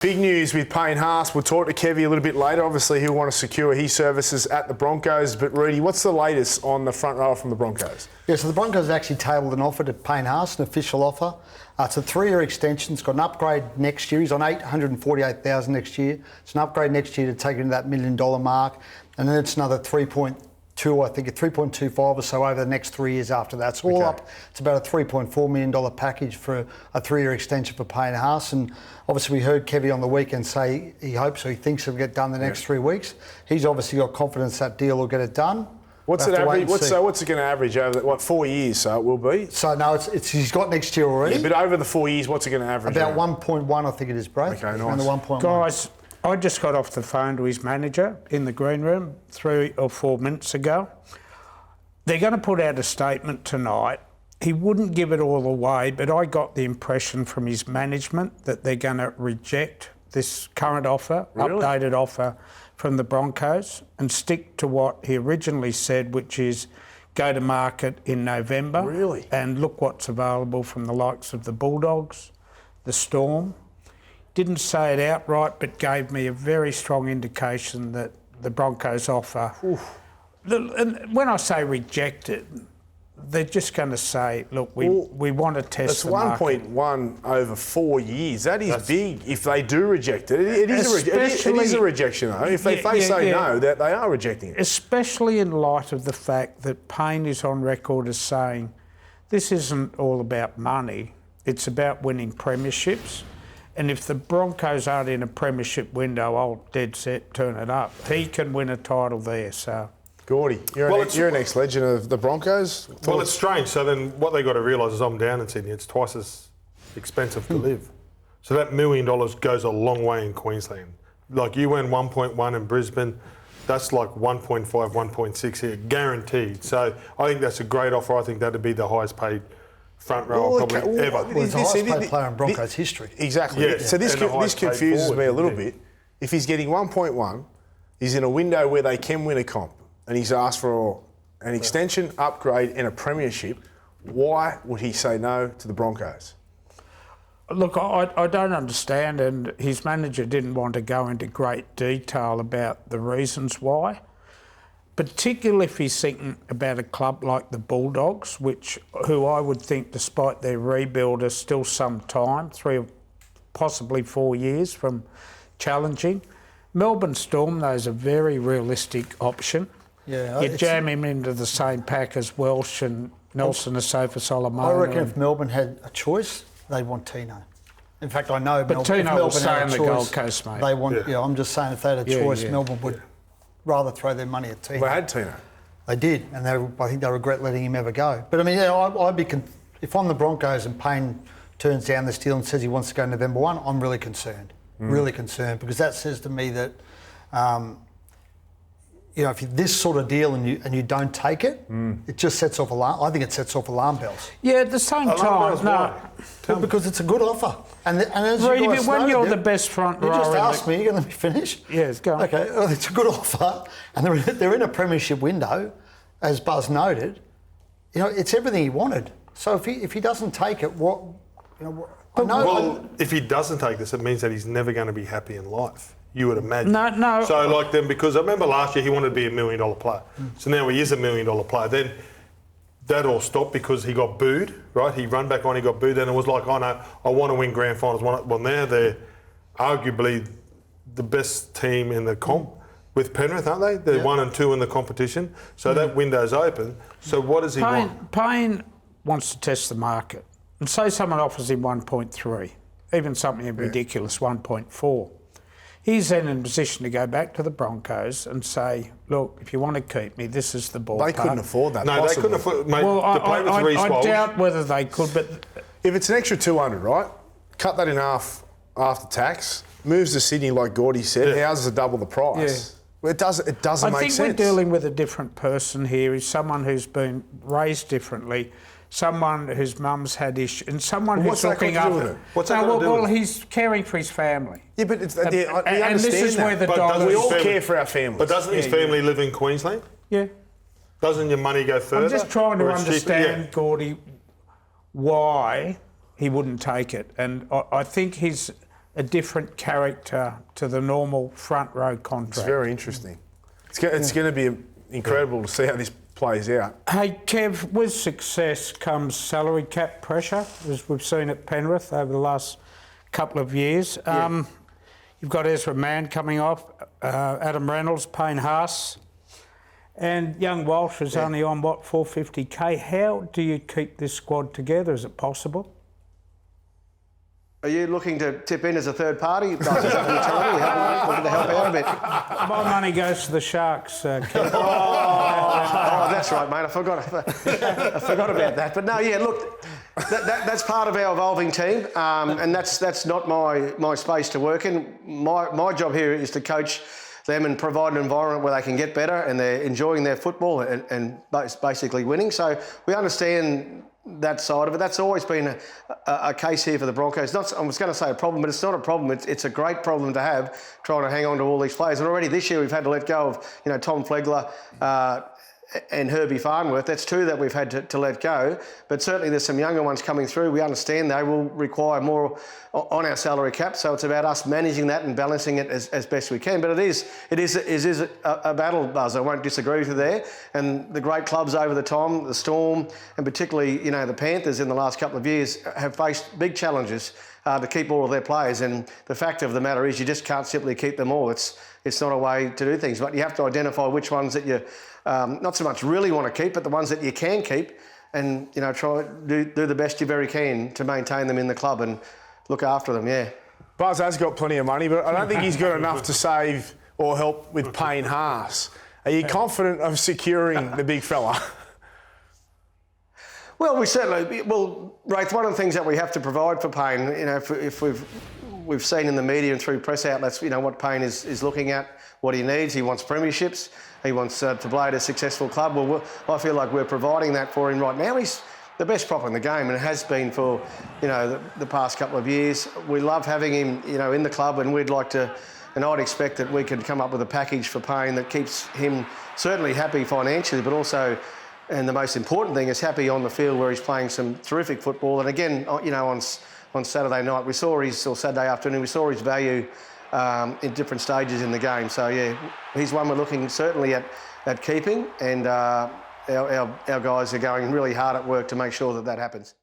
Big news with Payne Haas. We'll talk to Kevvie a little bit later. Obviously, he'll want to secure his services at the Broncos. But, Rudy, what's the latest on the front rower from the Broncos? Yeah, so the Broncos actually tabled an offer to Payne Haas, an official offer. It's a 3-year extension. It's got an upgrade next year. He's on $848,000 next year. It's an upgrade next year to take it to that $1 million mark. And then it's another 3.2, I think, 3.25 or so over the next 3 years after that. So all up, it's about a $3.4 million package for a 3-year extension for Payne Haas. And obviously we heard Kevvie on the weekend say he hopes or he thinks it'll get done the next 3 weeks. He's obviously got confidence that deal will get it done. What's it average? What's it going to average over 4 years? So it will be. So no, it's he's got next year already. Yeah, but over the 4 years, what's it going to average? About 1.1, I think it is, Brad. Okay, nice. Around the 1.1. Guys, I just got off the phone to his manager in the green room 3 or 4 minutes ago. They're going to put out a statement tonight. He wouldn't give it all away, but I got the impression from his management that they're going to reject this current offer, updated offer from the Broncos, and stick to what he originally said, which is go to market in November. Really? And look what's available from the likes of the Bulldogs, the Storm. Didn't say it outright, but gave me a very strong indication that the Broncos offer... And when I say reject it, they're just going to say, look, we want to test the market. It's 1.1 over 4 years. That's big if they do reject it. It is a rejection, though. If they say no, that they are rejecting it. Especially in light of the fact that Payne is on record as saying this isn't all about money, it's about winning premierships. And if the Broncos aren't in a premiership window, I'll dead set turn it up. He can win a title there, so... Gordy, you're an ex-legend of the Broncos. Well, it's strange. So then what they got to realise is I'm down in Sydney. It's twice as expensive to live. So that $1 million goes a long way in Queensland. Like you went 1.1 in Brisbane, that's like 1.5, 1.6 here, guaranteed. So I think that's a great offer. I think that'd be the highest paid front rower probably ever. Well, it's the highest paid player in Broncos history. Exactly. Yeah. So this confuses me a little bit. If he's getting 1.1, he's in a window where they can win a comp, and he's asked for an extension, upgrade and a premiership, why would he say no to the Broncos? Look, I don't understand, and his manager didn't want to go into great detail about the reasons why, particularly if he's thinking about a club like the Bulldogs, who I would think, despite their rebuild, are still some time, 3 or possibly 4 years from challenging. Melbourne Storm, though, is a very realistic option. Yeah, you jam him into the same pack as Welsh and Nelson Asofa Solomon. I reckon if Melbourne had a choice, they'd want Tino. In fact, I know but Tino will stay on the Gold Coast, mate. They want. Yeah. I'm just saying if they had a choice, Melbourne would rather throw their money at Tino. Well, they had Tino. They did, and I think they regret letting him ever go. But I mean, I'd be if I'm the Broncos and Payne turns down this deal and says he wants to go November 1, I'm really concerned. Really concerned, because that says to me that. If this sort of deal and you don't take it, it just sets off alarm. I think it sets off alarm bells. Yeah, at the same time, because it's a good offer. And as Reedy, you guys when you're noted, the best front rower, you just asked me. You're going to let me finish. Yes, go on. Okay, well, it's a good offer, and they're in a premiership window, as Buzz noted. It's everything he wanted. So if he doesn't take it, what? If he doesn't take this, it means that he's never going to be happy in life. You would imagine. No. So because I remember last year he wanted to be $1 million player. So now he is $1 million player. Then that all stopped because he got booed, right? He run back on, he got booed, and it was like, oh no, I want to win grand finals. Well, now they're arguably the best team in the comp with Penrith, aren't they? They're 1 and 2 in the competition. So that window's open. So what does he want? Payne wants to test the market. And say someone offers him 1.3, even something ridiculous, 1.4. He's then in a position to go back to the Broncos and say, look, if you want to keep me, this is the ballpark. They couldn't afford that. No, they couldn't afford. Mate, well, I I doubt whether they could, but if it's an extra 200, right? Cut that in half after tax. Moves to Sydney, like Gordy said. Houses are double the price. Yeah. Well, it doesn't make sense. I think we're dealing with a different person here. He's someone who's been raised differently. Someone whose mum's had issues, and someone who's looking after. What's that got to do with it? He's caring for his family. Yeah, but I understand and this is where the dollars. We all care for our families. But doesn't his family live in Queensland? Yeah. Doesn't your money go further? I'm just trying to understand, Gordy, why he wouldn't take it, and I think his a different character to the normal front row contract. It's very interesting. It's going to be incredible to see how this plays out. Hey, Kev, with success comes salary cap pressure, as we've seen at Penrith over the last couple of years. You've got Ezra Mann coming off, Adam Reynolds, Payne Haas, and young Walsh is only on, what, 450K. How do you keep this squad together? Is it possible? Are you looking to tip in as a third party? Guys, is that what you're telling me? Looking to help out a bit? My money goes to the Sharks, Kev. Oh, that's right, mate. I forgot about that. But no, yeah, look, that's part of our evolving team, and that's not my space to work in. My job here is to coach them and provide an environment where they can get better and they're enjoying their football and basically winning. So we understand that side of it. That's always been a case here for the Broncos. I was going to say a problem, but it's not a problem. It's a great problem to have, trying to hang on to all these players. And already this year we've had to let go of, Tom Flegler and Herbie Farnworth. That's two that we've had to let go. But certainly there's some younger ones coming through. We understand they will require more on our salary cap. So it's about us managing that and balancing it as best we can. But it is a battle, Buzz. I won't disagree with you there. And the great clubs over the time, the Storm, and particularly, the Panthers in the last couple of years have faced big challenges to keep all of their players. And the fact of the matter is you just can't simply keep them all. It's not a way to do things. But you have to identify which ones that you not so much really want to keep, but the ones that you can keep, and try do the best you very can to maintain them in the club and look after them. Yeah. Buzz has got plenty of money, but I don't think he's got enough to save or help with Payne Haas. Are you confident of securing the big fella? Well, Raith, one of the things that we have to provide for Payne, if we've seen in the media and through press outlets, what Payne is looking at, what he needs. He wants premierships. He wants to play at a successful club. Well, I feel like we're providing that for him right now. He's the best prop in the game, and it has been for the past couple of years. We love having him in the club, and we'd like to, and I'd expect that we could come up with a package for Payne that keeps him certainly happy financially, but also, and the most important thing, is happy on the field where he's playing some terrific football. And again, on Saturday night or Saturday afternoon, we saw his value in different stages in the game. So yeah, he's one we're looking certainly at keeping, and our guys are going really hard at work to make sure that happens.